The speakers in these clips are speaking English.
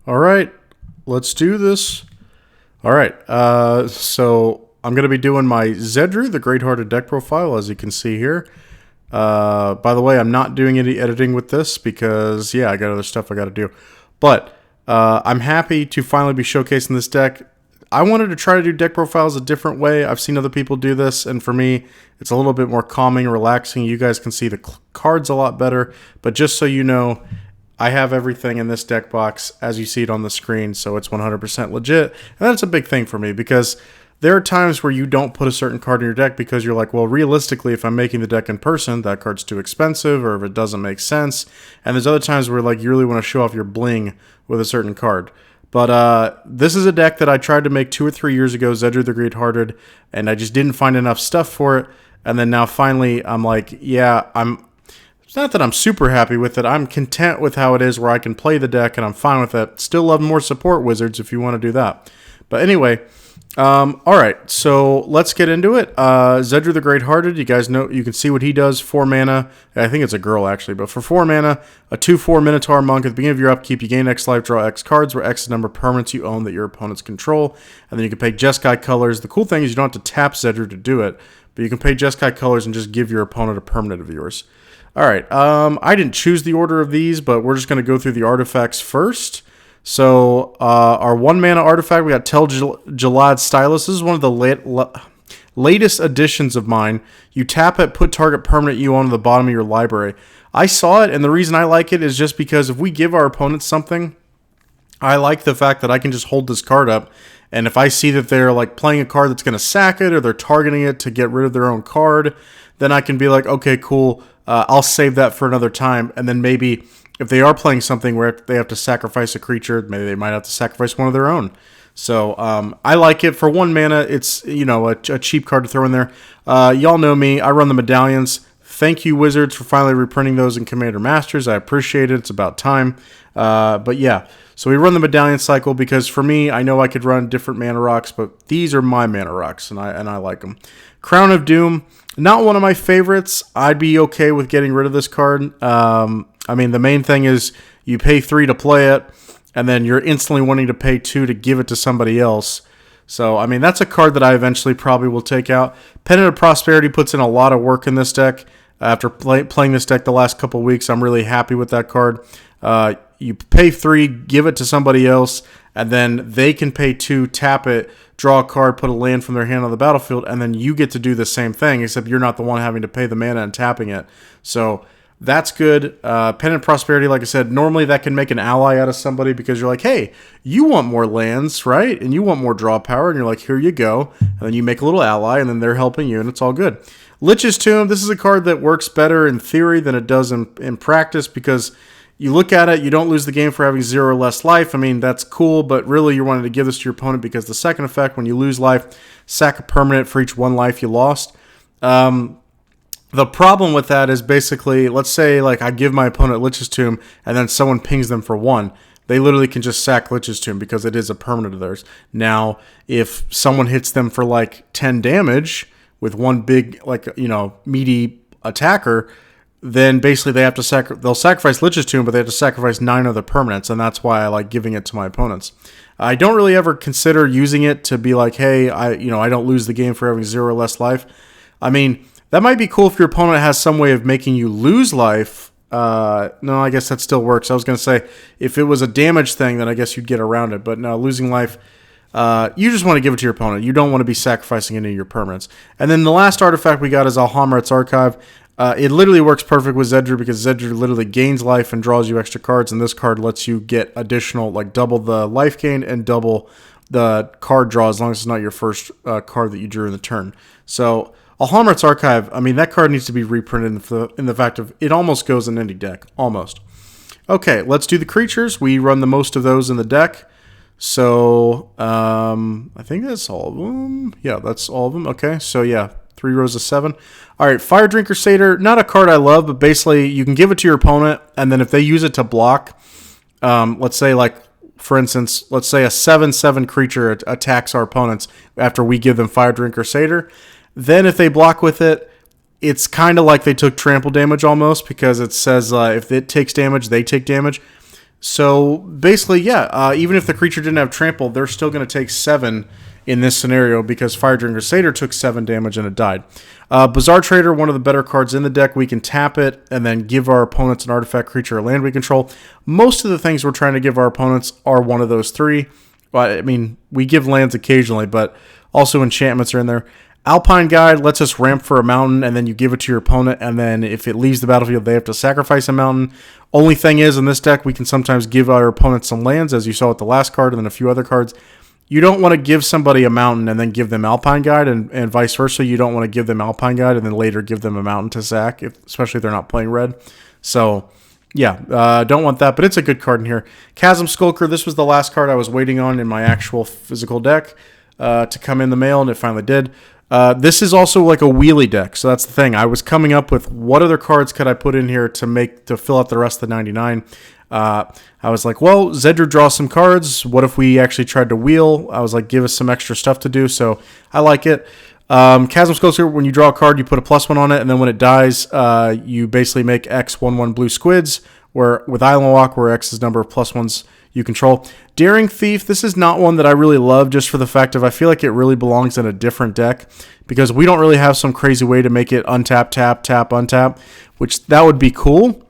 All right, let's do this. All right, so I'm going to be doing my Zedruu, the Greathearted deck profile, as you can see here. By the way, I'm not doing any editing with this because, yeah, I got other stuff I got to do. But I'm happy to finally be showcasing this deck. I wanted to try to do deck profiles a different way. I've seen other people do this, and for me, it's a little bit more calming, relaxing. You guys can see the cards a lot better. But just so you know, I have everything in this deck box as you see it on the screen, so it's 100% legit. And that's a big thing for me because there are times where you don't put a certain card in your deck because you're like, well, realistically, if I'm making the deck in person, that card's too expensive or if it doesn't make sense. And there's other times where like you really want to show off your bling with a certain card. But this is a deck that I tried to make 2 or 3 years ago, Zedruu the Greathearted, and I just didn't find enough stuff for it. And then now finally I'm like, yeah, it's not that I'm super happy with it. I'm content with how it is where I can play the deck and I'm fine with it. Still love more support wizards if you want to do that. But anyway, all right, so let's get into it. Zedruu the Greathearted, you guys know, you can see what he does. 4 mana. I think it's a girl actually, but for 4 mana, a 2/4 Minotaur Monk. At the beginning of your upkeep, you gain X life, draw X cards, where X is the number of permanents you own that your opponents control. And then you can pay Jeskai colors. The cool thing is you don't have to tap Zedruu to do it, but you can pay Jeskai colors and just give your opponent a permanent of yours. All right, I didn't choose the order of these, but we're just going to go through the artifacts first. So our 1 mana artifact, we got Tel Jalad Stylus. This is one of the latest additions of mine. You tap it, put target permanent you own to the bottom of your library. I saw it, and the reason I like it is just because if we give our opponents something, I like the fact that I can just hold this card up, and if I see that they're like playing a card that's going to sack it or they're targeting it to get rid of their own card, then I can be like, okay, cool, I'll save that for another time, and then maybe if they are playing something where they have to sacrifice a creature, maybe they might have to sacrifice one of their own. So I like it. For 1 mana, it's a cheap card to throw in there. Y'all know me. I run the medallions. Thank you, Wizards, for finally reprinting those in Commander Masters. I appreciate it. It's about time. But yeah, so we run the medallion cycle because for me, I know I could run different mana rocks, but these are my mana rocks, and I like them. Crown of Doom, not one of my favorites. I'd be okay with getting rid of this card. I mean, the main thing is you pay 3 to play it, and then you're instantly wanting to pay 2 to give it to somebody else. So, I mean, that's a card that I eventually probably will take out. Pendant of Prosperity puts in a lot of work in this deck. After playing this deck the last couple weeks, I'm really happy with that card. You pay 3, give it to somebody else, and then they can pay 2, tap it, draw a card, put a land from their hand on the battlefield, and then you get to do the same thing, except you're not the one having to pay the mana and tapping it. So that's good. Pendant Prosperity, like I said, normally that can make an ally out of somebody because you're like, hey, you want more lands, right? And you want more draw power, and you're like, here you go. And then you make a little ally, and then they're helping you, and it's all good. Lich's Tomb, this is a card that works better in theory than it does in practice because you look at it, you don't lose the game for having 0 or less life. I mean, that's cool, but really you're wanting to give this to your opponent because the second effect, when you lose life, sack a permanent for each 1 life you lost. The problem with that is basically, let's say like I give my opponent Lich's Tomb and then someone pings them for 1. They literally can just sack Lich's Tomb because it is a permanent of theirs. Now, if someone hits them for like 10 damage with 1 big, like, meaty attacker, then basically they have to they'll sacrifice Lich's Tomb, but they have to sacrifice 9 other permanents, and that's why I like giving it to my opponents. I don't really ever consider using it to be like, hey, I don't lose the game for having 0 or less life. I mean, that might be cool if your opponent has some way of making you lose life. No, I guess that still works. I was going to say, if it was a damage thing, then I guess you'd get around it. But no, losing life, you just want to give it to your opponent. You don't want to be sacrificing any of your permanents. And then the last artifact we got is Alhammar's Archive. It literally works perfect with Zedruu because Zedruu literally gains life and draws you extra cards, and this card lets you get additional, like double the life gain and double the card draw as long as it's not your first card that you drew in the turn. So Alhammar's Archive, I mean, that card needs to be reprinted in the fact of it almost goes in any deck. Almost. Okay, let's do the creatures. We run the most of those in the deck. So, I think that's all of them. Yeah, that's all of them. Okay, so yeah, 3 rows of 7. All right, Fire Drinker Satyr, not a card I love, but basically you can give it to your opponent, and then if they use it to block, let's say like, for instance, let's say a 7/7 creature attacks our opponents after we give them Fire Drinker Satyr. Then if they block with it, it's kind of like they took trample damage almost because it says if it takes damage, they take damage. So basically, yeah, even if the creature didn't have trample, they're still going to take 7 in this scenario because Firedring Crusader took 7 damage and it died. Bazaar Trader, one of the better cards in the deck. We can tap it and then give our opponents an artifact, creature, or land we control. Most of the things we're trying to give our opponents are one of those 3. Well, I mean, we give lands occasionally, but also enchantments are in there. Alpine Guide lets us ramp for a mountain, and then you give it to your opponent, and then if it leaves the battlefield, they have to sacrifice a mountain. Only thing is, in this deck, we can sometimes give our opponents some lands, as you saw with the last card, and then a few other cards. You don't want to give somebody a mountain and then give them Alpine Guide, and vice versa. You don't want to give them Alpine Guide and then later give them a mountain to sack, especially if they're not playing red. So, yeah, don't want that, but it's a good card in here. Chasm Skulker, this was the last card I was waiting on in my actual physical deck to come in the mail, and it finally did. This is also like a wheelie deck, so that's the thing. I was coming up with what other cards could I put in here to fill out the rest of the 99. I was like, well, Zedruu draws some cards. What if we actually tried to wheel? I was like, give us some extra stuff to do, so I like it. Chasm Skulker, when you draw a card, you put a +1 on it, and then when it dies, you basically make X 1/1 blue squids, where with Island Walk, where X is number of +1s you control. Daring Thief, this is not one that I really love just for the fact of I feel like it really belongs in a different deck because we don't really have some crazy way to make it untap, tap, tap, untap, which that would be cool,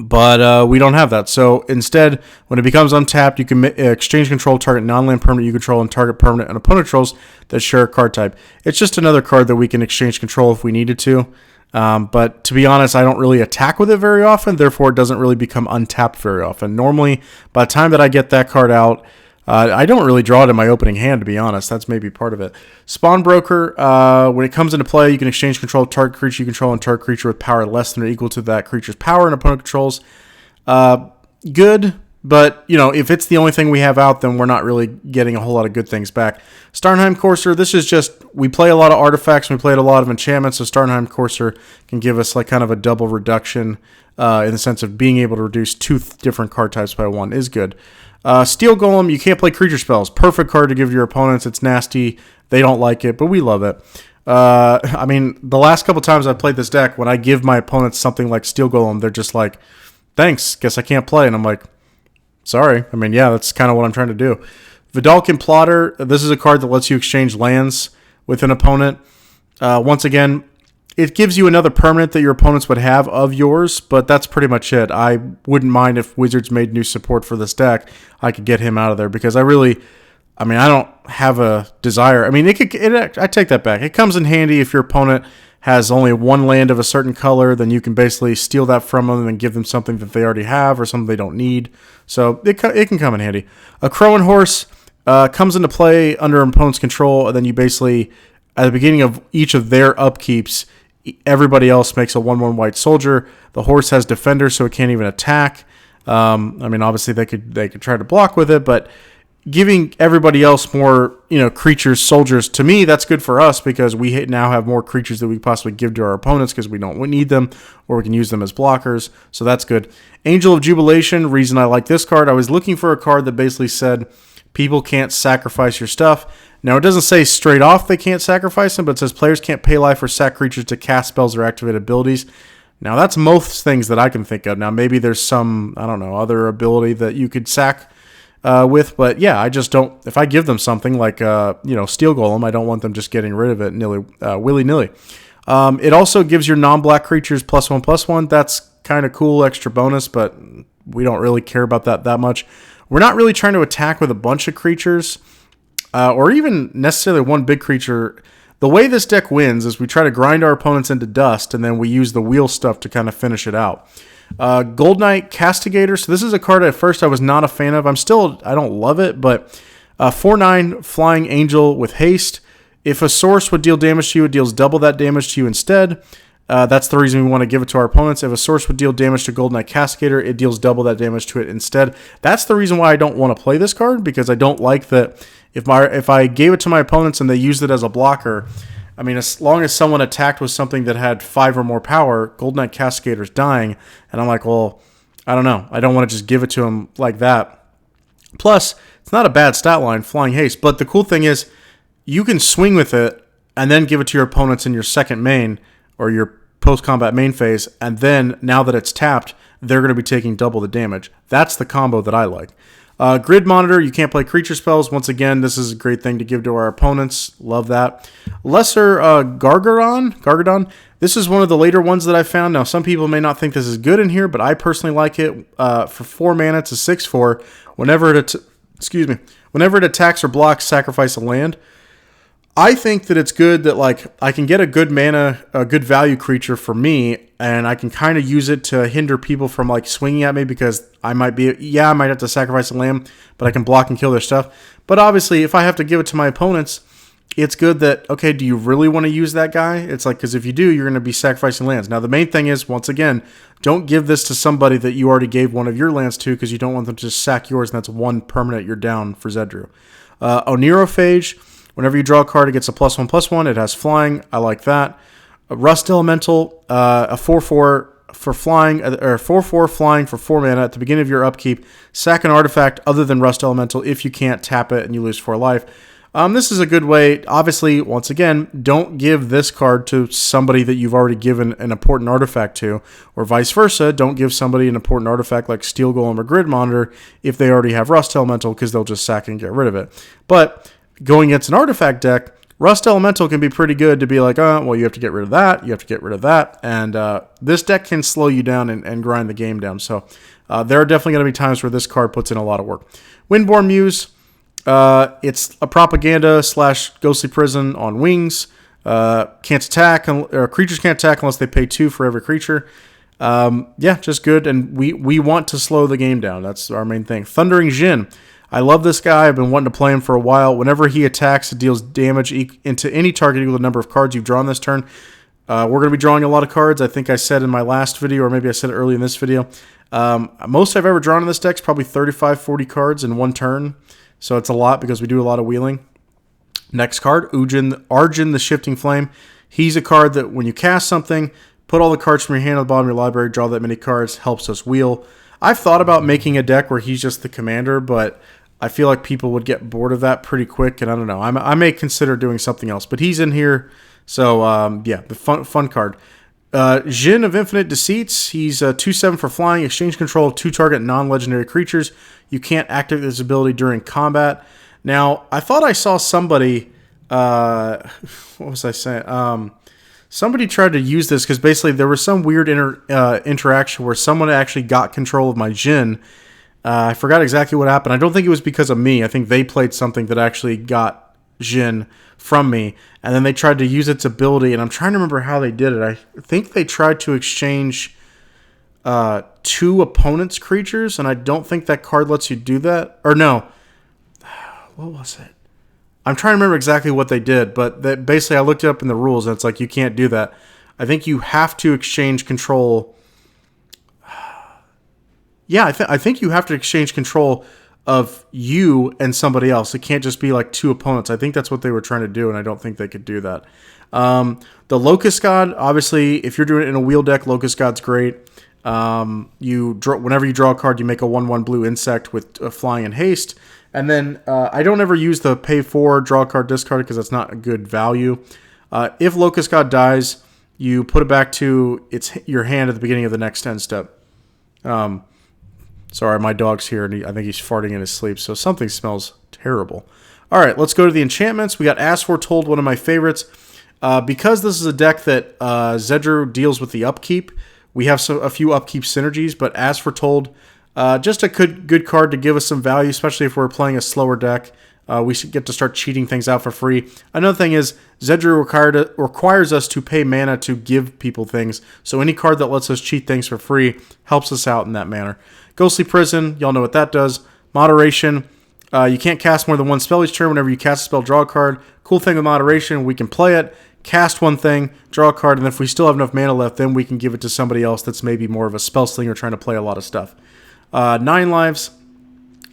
but we don't have that. So instead, when it becomes untapped, you can exchange control, target non-land permanent you control, and target permanent and opponent controls that share a card type. It's just another card that we can exchange control if we needed to. But to be honest, I don't really attack with it very often, therefore it doesn't really become untapped very often. Normally, by the time that I get that card out, I don't really draw it in my opening hand, to be honest. That's maybe part of it. Spawn Broker, when it comes into play, you can exchange control of target creature you control and target creature with power less than or equal to that creature's power and opponent controls. Good, but, you know, if it's the only thing we have out, then we're not really getting a whole lot of good things back. Starnheim Courser, this is just, we play a lot of artifacts, and we played a lot of enchantments, so Starnheim Courser can give us like kind of a double reduction in the sense of being able to reduce 2 different card types by 1 is good. Steel Golem, you can't play creature spells. Perfect card to give your opponents. It's nasty. They don't like it, but we love it. I mean, the last couple times I've played this deck, when I give my opponents something like Steel Golem, they're just like, thanks, guess I can't play. And I'm like, sorry. I mean, yeah, that's kind of what I'm trying to do. Vidalcan Plotter, this is a card that lets you exchange lands with an opponent. Once again, it gives you another permanent that your opponents would have of yours, but that's pretty much it. I wouldn't mind if Wizards made new support for this deck. I could get him out of there because I don't have a desire. I mean, I take that back. It comes in handy if your opponent has only 1 land of a certain color, then you can basically steal that from them and then give them something that they already have or something they don't need. So it can come in handy. A Crow and Horse comes into play under an opponent's control, and then you basically, at the beginning of each of their upkeeps, everybody else makes a 1/1 white soldier. The horse has defender, so it can't even attack. I mean, obviously they could try to block with it, but giving everybody else more, creatures, soldiers, to me, that's good for us because we now have more creatures that we possibly give to our opponents because we don't need them or we can use them as blockers. So that's good. Angel of Jubilation, reason I like this card, I was looking for a card that basically said people can't sacrifice your stuff. Now, it doesn't say straight off they can't sacrifice them, but it says players can't pay life or sack creatures to cast spells or activate abilities. Now, that's most things that I can think of. Now, maybe there's some, other ability that you could sack with, but yeah, I just don't. If I give them something like Steel Golem, I don't want them just getting rid of it willy-nilly. It also gives your non-black creatures +1/+1. That's kind of cool, extra bonus, but we don't really care about that much. We're not really trying to attack with a bunch of creatures, or even necessarily one big creature. The way this deck wins is we try to grind our opponents into dust, and then we use the wheel stuff to kind of finish it out. Gold Knight Castigator. So this is a card at first I was not a fan of. I don't love it, but 4/9 Flying Angel with haste. If a source would deal damage to you, it deals double that damage to you instead. That's the reason we want to give it to our opponents. If a source would deal damage to Gold Knight Castigator, it deals double that damage to it instead. That's the reason why I don't want to play this card, because I don't like that if I gave it to my opponents and they used it as a blocker, I mean, as long as someone attacked with something that had 5 or more power, Gold Knight Castigator's dying, and I'm like, well, I don't know. I don't want to just give it to him like that. Plus, it's not a bad stat line, Flying Haste, but the cool thing is you can swing with it and then give it to your opponents in your second main or your post-combat main phase, and then now that it's tapped, they're going to be taking double the damage. That's the combo that I like. Grid Monitor, you can't play creature spells. Once again, this is a great thing to give to our opponents. Love that. Lesser Gargadon. This is one of the later ones that I found. Now, some people may not think this is good in here, but I personally like it. For 4 mana, it's a 6/4. Whenever it attacks or blocks, sacrifice a land. I think that it's good that like I can get a good mana, a good value creature for me, and I can kind of use it to hinder people from like swinging at me because I might have to sacrifice a land, but I can block and kill their stuff. But obviously, if I have to give it to my opponents, it's good that, okay, do you really want to use that guy? It's like, because if you do, you're going to be sacrificing lands. Now, the main thing is, once again, don't give this to somebody that you already gave one of your lands to because you don't want them to just sack yours, and that's 1 permanent you're down for Zedruu. Onerophage. Whenever you draw a card, it gets a +1/+1. It has flying. I like that. Rust Elemental, a 4/4 for flying, or 4/4 flying for 4 mana at the beginning of your upkeep. Sack an artifact other than Rust Elemental if you can't tap it and you lose 4 life. This is a good way. Obviously, once again, don't give this card to somebody that you've already given an important artifact to, or vice versa. Don't give somebody an important artifact like Steel Golem or Grid Monitor if they already have Rust Elemental because they'll just sack and get rid of it. But going against an artifact deck, Rust Elemental can be pretty good to be like, oh, well, you have to get rid of that, you have to get rid of that, and this deck can slow you down and grind the game down. So there are definitely going to be times where this card puts in a lot of work. Windborn Muse, it's a propaganda / ghostly prison on wings. Can't attack, or creatures can't attack unless they pay 2 for every creature. Yeah, just good, and we want to slow the game down. That's our main thing. Thundering Djinn. I love this guy. I've been wanting to play him for a while. Whenever he attacks, it deals damage into any target equal to the number of cards you've drawn this turn. We're going to be drawing a lot of cards. I think I said in my last video, or maybe I said it early in this video. Most I've ever drawn in this deck is probably 35, 40 cards in 1 turn. So it's a lot because we do a lot of wheeling. Next card, Arjun the Shifting Flame. He's a card that when you cast something, put all the cards from your hand at the bottom of your library, draw that many cards, helps us wheel. I've thought about making a deck where he's just the commander, but I feel like people would get bored of that pretty quick, and I don't know. I may consider doing something else, but he's in here, so yeah, the fun card. Djinn of Infinite Deceits. He's 2/7 for flying. Exchange control 2 target non-legendary creatures. You can't activate this ability during combat. Now, I thought I saw somebody. What was I saying? Somebody tried to use this because basically there was some weird interaction where someone actually got control of my Djinn. I forgot exactly what happened. I don't think it was because of me. I think they played something that actually got Djinn from me, and then they tried to use its ability, and I'm trying to remember how they did it. I think they tried to exchange 2 opponents' creatures, and I don't think that card lets you do that. Or no. What was it? I'm trying to remember exactly what they did, but basically I looked it up in the rules, and it's like you can't do that. I think you have to exchange control. Yeah, I think you have to exchange control of you and somebody else. It can't just be like 2 opponents. I think that's what they were trying to do, and I don't think they could do that. The Locust God, obviously, if you're doing it in a wheel deck, Locust God's great. Whenever you draw a card, you make a 1/1 blue insect with flying and haste. And then I don't ever use the pay 4, draw a card, discard because that's not a good value. If Locust God dies, you put it back to your hand at the beginning of the next end step. Sorry, my dog's here, and I think he's farting in his sleep, so something smells terrible. All right, let's go to the enchantments. We got As Foretold, one of my favorites. Because this is a deck that Zedruu deals with the upkeep, we have a few upkeep synergies, but As Foretold, just a good card to give us some value, especially if we're playing a slower deck. We should get to start cheating things out for free. Another thing is, Zedruu requires us to pay mana to give people things, so any card that lets us cheat things for free helps us out in that manner. Ghostly Prison, y'all know what that does. Moderation, you can't cast more than 1 spell each turn. Whenever you cast a spell, draw a card. Cool thing with Moderation, we can play it, cast 1 thing, draw a card, and if we still have enough mana left, then we can give it to somebody else that's maybe more of a spell slinger trying to play a lot of stuff. 9 lives,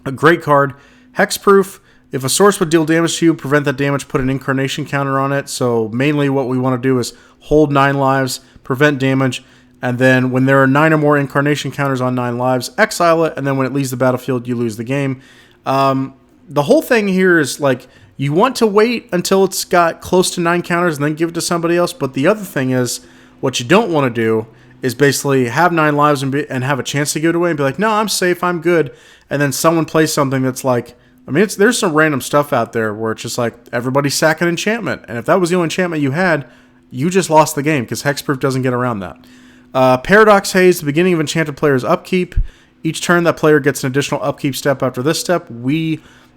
a great card. Hexproof, if a source would deal damage to you, prevent that damage, put an incarnation counter on it. So mainly what we want to do is hold 9 lives, prevent damage, and then when there are 9 or more incarnation counters on 9 lives, exile it, and then when it leaves the battlefield, you lose the game. The whole thing here is like, you want to wait until it's got close to 9 counters and then give it to somebody else, but the other thing is, What you don't want to do is basically have 9 lives and have a chance to give it away and be like, no, I'm safe, I'm good. And then someone plays something that's like, I mean, there's some random stuff out there where it's just like everybody's sacking enchantment. And if that was the only enchantment you had, you just lost the game because hexproof doesn't get around that. Paradox Haze, the beginning of enchanted player's upkeep. Each turn that player gets an additional upkeep step after this step.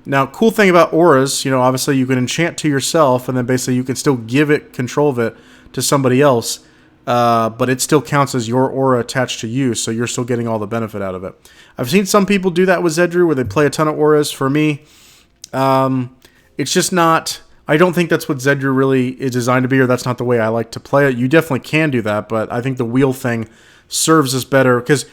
Now, cool thing about auras, obviously you can enchant to yourself and then basically you can still give it control of it to somebody else. But it still counts as your aura attached to you, so you're still getting all the benefit out of it. I've seen some people do that with Zedruu, where they play a ton of auras. For me, it's just not... I don't think that's what Zedruu really is designed to be, or that's not the way I like to play it. You definitely can do that, but I think the wheel thing serves us better, because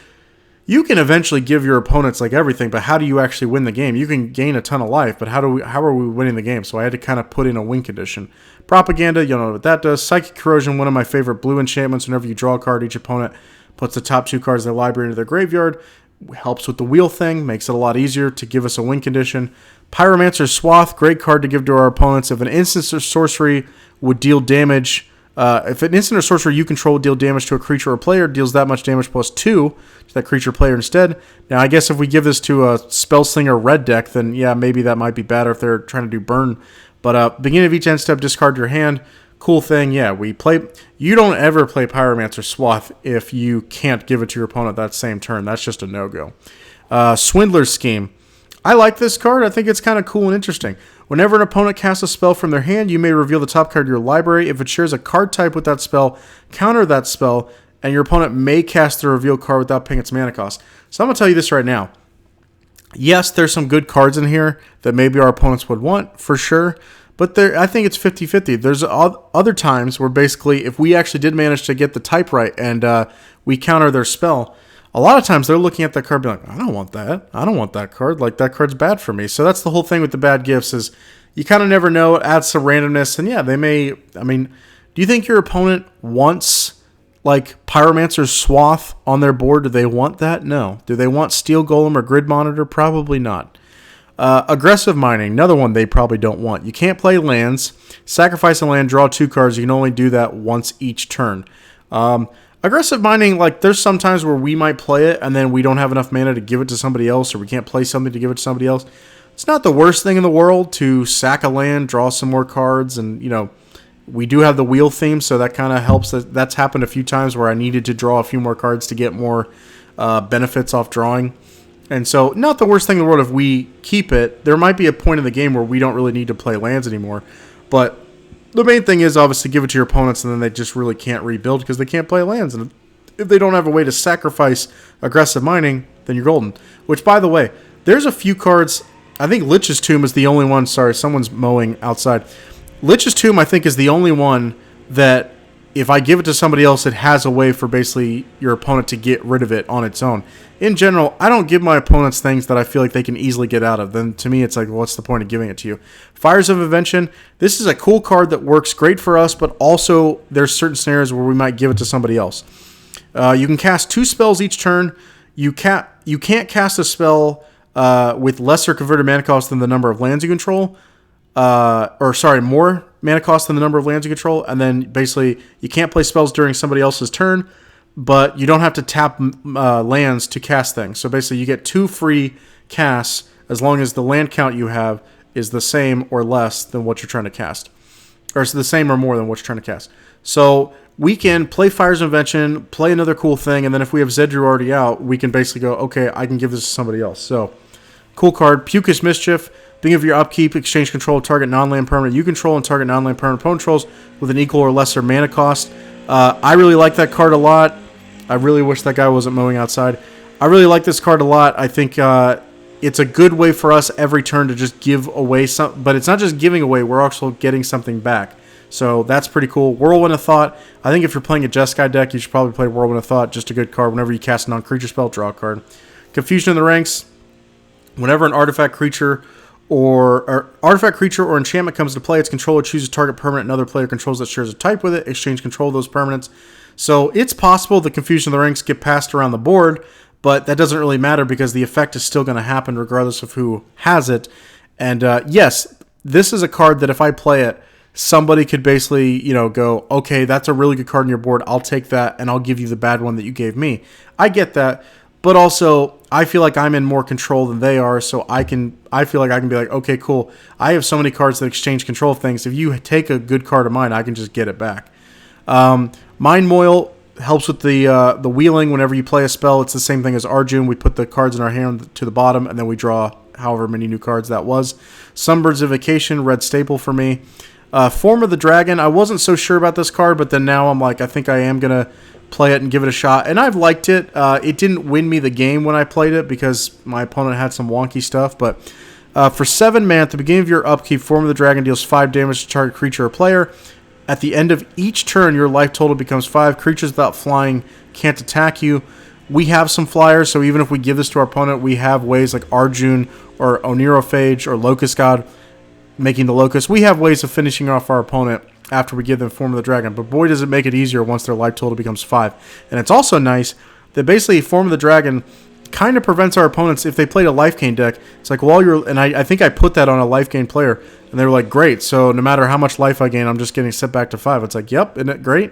you can eventually give your opponents like everything, but how do you actually win the game? You can gain a ton of life, but how are we winning the game? So I had to kind of put in a win condition. Propaganda, you know what that does. Psychic Corrosion, one of my favorite blue enchantments. Whenever you draw a card, each opponent puts the top 2 cards of their library into their graveyard. Helps with the wheel thing, makes it a lot easier to give us a win condition. Pyromancer's Swath, great card to give to our opponents. If an instant or sorcery would deal damage, if an instant or sorcery you control would deal damage to a creature or player, deals that much damage plus 2 to that creature or player instead. Now, I guess if we give this to a Spellslinger red deck, then yeah, maybe that might be better if they're trying to do burn. But beginning of each end step, discard your hand. Cool thing, yeah, you don't ever play Pyromancer Swath if you can't give it to your opponent that same turn. That's just a no-go. Swindler's Scheme. I like this card. I think it's kind of cool and interesting. Whenever an opponent casts a spell from their hand, you may reveal the top card of your library. If it shares a card type with that spell, counter that spell, and your opponent may cast the reveal card without paying its mana cost. So I'm going to tell you this right now. Yes, there's some good cards in here that maybe our opponents would want, for sure. But I think it's 50-50. There's other times where basically if we actually did manage to get the type right and we counter their spell, a lot of times they're looking at that card and being like, I don't want that. I don't want that card. Like, that card's bad for me. So that's the whole thing with the bad gifts is you kind of never know. It adds some randomness. And yeah, they may... I mean, do you think your opponent wants, like, Pyromancer's Swath on their board? Do they want that? No. Do they want Steel Golem or Grid Monitor? Probably not. Aggressive Mining, another one they probably don't want. You can't play lands. Sacrifice a land, draw 2 cards. You can only do that once each turn. Aggressive Mining, like, there's some times where we might play it and then we don't have enough mana to give it to somebody else, or we can't play something to give it to somebody else. It's not the worst thing in the world to sack a land, draw some more cards, and, we do have the wheel theme, so that kind of helps. That's happened a few times where I needed to draw a few more cards to get more benefits off drawing. And so, not the worst thing in the world if we keep it. There might be a point in the game where we don't really need to play lands anymore. But the main thing is obviously give it to your opponents, and then they just really can't rebuild because they can't play lands. And if they don't have a way to sacrifice Aggressive Mining, then you're golden. Which, by the way, there's a few cards. I think Lich's Tomb is the only one. Sorry, someone's mowing outside. Lich's Tomb, I think, is the only one that if I give it to somebody else, it has a way for basically your opponent to get rid of it on its own. In general, I don't give my opponents things that I feel like they can easily get out of. Then to me, it's like, well, what's the point of giving it to you? Fires of Invention. This is a cool card that works great for us, but also there's certain scenarios where we might give it to somebody else. You can cast 2 spells each turn. You can't cast a spell with lesser converted mana cost than the number of lands you control. More mana cost than the number of lands you control. And then basically you can't play spells during somebody else's turn, but you don't have to tap lands to cast things. So basically you get 2 free casts as long as the land count you have is the same or less than what you're trying to cast. Or it's the same or more than what you're trying to cast. So we can play Fires of Invention, play another cool thing, and then if we have Zedruu already out, we can basically go, okay, I can give this to somebody else. So, cool card. Pukish Mischief. Beginning of your upkeep, exchange control of target non-land permanent you control and target non-land permanent opponent controls with an equal or lesser mana cost. I really like that card a lot. I really wish that guy wasn't mowing outside. I really like this card a lot. I think it's a good way for us every turn to just give away something. But it's not just giving away. We're also getting something back. So that's pretty cool. Whirlwind of Thought. I think if you're playing a Jeskai deck, you should probably play Whirlwind of Thought. Just a good card. Whenever you cast a non-creature spell, draw a card. Confusion in the Ranks. Whenever an artifact creature or enchantment comes to play, its controller chooses target permanent another player controls that shares a type with it. Exchange control of those permanents. So it's possible the Confusion of the Ranks get passed around the board, but that doesn't really matter because the effect is still going to happen regardless of who has it. And yes, this is a card that if I play it, somebody could basically, go, okay, that's a really good card on your board. I'll take that and I'll give you the bad one that you gave me. I get that. But also, I feel like I'm in more control than they are, so I feel like I can be like, okay, cool. I have so many cards that exchange control of things. If you take a good card of mine, I can just get it back. Mind Moil helps with the wheeling. Whenever you play a spell, it's the same thing as Arjun. We put the cards in our hand to the bottom, and then we draw however many new cards that was. Sunbird's Evocation, red staple for me. Form of the Dragon, I wasn't so sure about this card, but then now I'm like, I think I am going to play it and give it a shot. And I've liked it. It didn't win me the game when I played it because my opponent had some wonky stuff. But for 7 mana, at the beginning of your upkeep, Form of the Dragon deals 5 damage to target creature or player. At the end of each turn, your life total becomes 5. Creatures without flying can't attack you. We have some flyers, so even if we give this to our opponent, we have ways like Arjun or Onirophage or Locust God making the Locust. We have ways of finishing off our opponent after we give them Form of the Dragon, but boy does it make it easier once their life total becomes 5. And it's also nice that basically Form of the Dragon kind of prevents our opponents, if they played a life gain deck, it's like, well, and I think I put that on a life gain player, and they were like, great, so no matter how much life I gain, I'm just getting set back to 5. It's like, yep, isn't it great?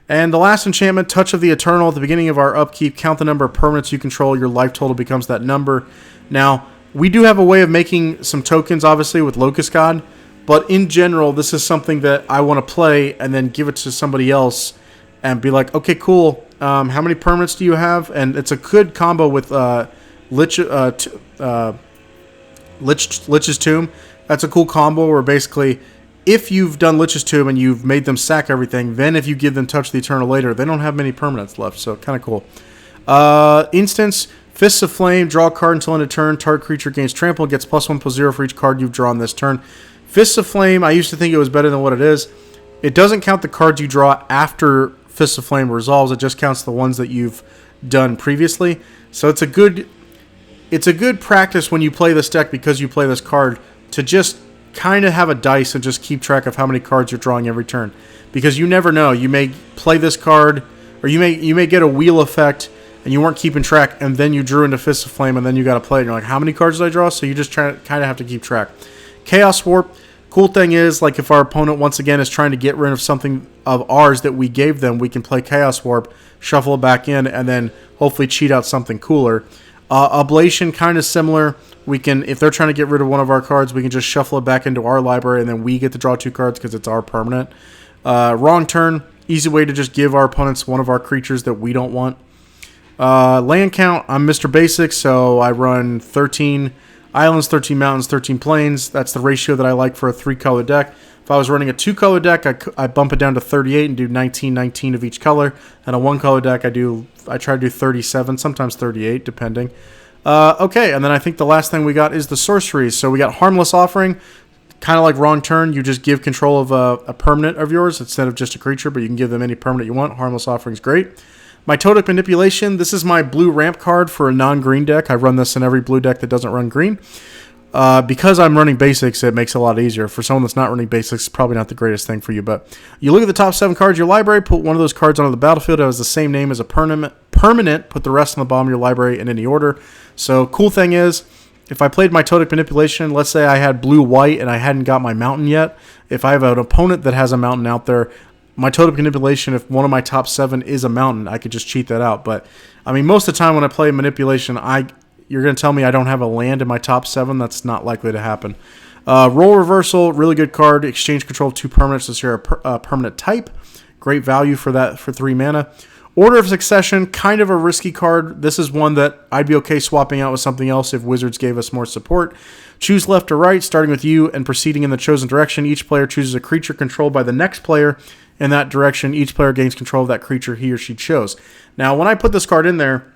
And the last enchantment, Touch of the Eternal, at the beginning of our upkeep, count the number of permanents you control, your life total becomes that number. Now, we do have a way of making some tokens, obviously, with Locust God, but in general, this is something that I want to play and then give it to somebody else and be like, okay, cool. How many permanents do you have? And it's a good combo with Lich's Tomb. That's a cool combo where basically, if you've done Lich's Tomb and you've made them sack everything, then if you give them Touch the Eternal later, they don't have many permanents left. So kind of cool. Instance, Fists of Flame, draw a card until end of turn. Target creature gains trample, gets +1/+0 for each card you've drawn this turn. Fists of Flame, I used to think it was better than what it is. It doesn't count the cards you draw after Fists of Flame resolves. It just counts the ones that you've done previously. So it's a good practice when you play this deck because you play this card to just kind of have a dice and just keep track of how many cards you're drawing every turn. Because you never know. You may play this card, or you may get a wheel effect and you weren't keeping track, and then you drew into Fists of Flame, and then you got to play it, and you're like, how many cards did I draw? So you just kind of have to keep track. Chaos Warp. Cool thing is, like if our opponent once again is trying to get rid of something of ours that we gave them, we can play Chaos Warp, shuffle it back in, and then hopefully cheat out something cooler. Ablation, kind of similar. We can, if they're trying to get rid of one of our cards, we can just shuffle it back into our library, and then we get to draw 2 cards because it's our permanent. Wrong Turn, easy way to just give our opponents one of our creatures that we don't want. Land count, I'm Mr. Basic, so I run 13 islands, 13 mountains, 13 plains. That's the ratio that I like for a 3-color deck. If I was running a 2-color deck, I bump it down to 38 and do 19 of each color. And a 1-color deck, I try to do 37, sometimes 38, depending. Okay, and then I think the last thing we got is the sorceries. So we got Harmless Offering, kind of like Wrong Turn. You just give control of a permanent of yours instead of just a creature, but you can give them any permanent you want. Harmless Offering is great. Mitotic Manipulation, this is my blue ramp card for a non-green deck. I run this in every blue deck that doesn't run green. Because I'm running basics, it makes it a lot easier. For someone that's not running basics, it's probably not the greatest thing for you. But you look at the top 7 cards of your library, put one of those cards onto the battlefield that has the same name as a permanent, put the rest on the bottom of your library in any order. So cool thing is, if I played Mitotic Manipulation, let's say I had blue-white and I hadn't got my mountain yet, if I have an opponent that has a mountain out there, Mitotic Manipulation, if one of my top 7 is a mountain, I could just cheat that out. But, I mean, most of the time when I play Manipulation, you're going to tell me I don't have a land in my top 7? That's not likely to happen. Role Reversal, really good card. Exchange control of 2 permanents to share a permanent type. Great value for that for 3 mana. Order of Succession, kind of a risky card. This is one that I'd be okay swapping out with something else if Wizards gave us more support. Choose left or right, starting with you and proceeding in the chosen direction. Each player chooses a creature controlled by the next player. In that direction, each player gains control of that creature he or she chose. Now, when I put this card in there,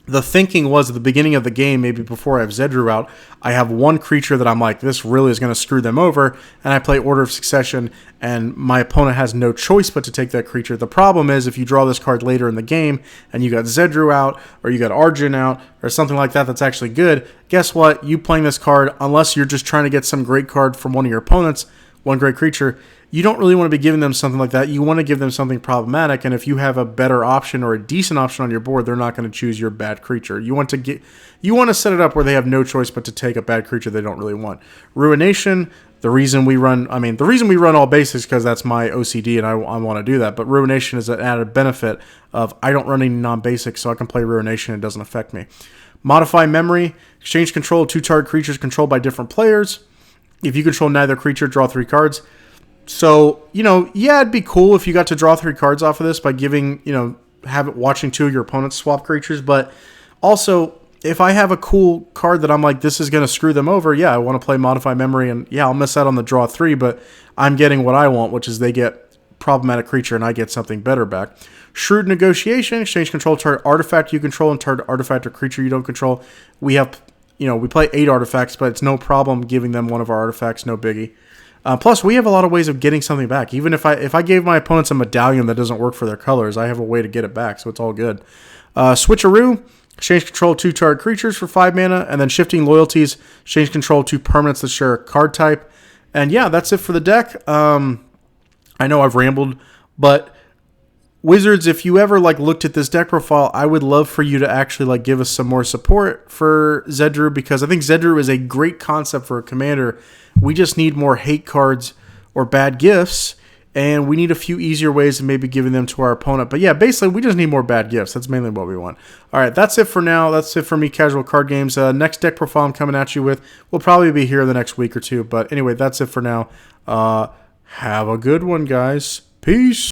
the thinking was at the beginning of the game, maybe before I have Zedruu out, I have one creature that I'm like, this really is going to screw them over, and I play Order of Succession, and my opponent has no choice but to take that creature. The problem is if you draw this card later in the game, and you got Zedruu out, or you got Arjun out, or something like that that's actually good, guess what? You playing this card, unless you're just trying to get some great card from one of your opponents, one great creature, you don't really want to be giving them something like that. You want to give them something problematic, and if you have a better option or a decent option on your board, they're not going to choose your bad creature. You want to set it up where they have no choice but to take a bad creature they don't really want. Ruination, The reason we run, the reason we run all basics because that's my OCD and I want to do that. But Ruination is an added benefit of I don't run any non-basics, so I can play Ruination. It doesn't affect me. Modify Memory. Exchange control of 2 target creatures controlled by different players. If you control neither creature, draw 3 cards. So, yeah, it'd be cool if you got to draw 3 cards off of this by giving, watching 2 of your opponents swap creatures. But also, if I have a cool card that I'm like, this is going to screw them over, yeah, I want to play Modify Memory, and yeah, I'll miss out on the draw 3, but I'm getting what I want, which is they get problematic creature and I get something better back. Shrewd Negotiation. Exchange control target artifact you control and target artifact or creature you don't control. We have, we play 8 artifacts, but it's no problem giving them one of our artifacts, no biggie. Plus, we have a lot of ways of getting something back. Even if I gave my opponents a medallion that doesn't work for their colors, I have a way to get it back, so it's all good. Switcheroo. Exchange control 2 target creatures for 5 mana, and then Shifting Loyalties. Exchange control 2 permanents that share a card type. And yeah, that's it for the deck. I know I've rambled, but Wizards, if you ever looked at this deck profile, I would love for you to actually give us some more support for Zedruu, because I think Zedruu is a great concept for a commander. We just need more hate cards or bad gifts, and we need a few easier ways of maybe giving them to our opponent. But yeah, basically we just need more bad gifts. That's mainly what we want. All right, that's it for now. That's it for me, Casual Card Games. Next deck profile I'm coming at you with will probably be here in the next week or two. But anyway, that's it for now. Have a good one, guys. Peace.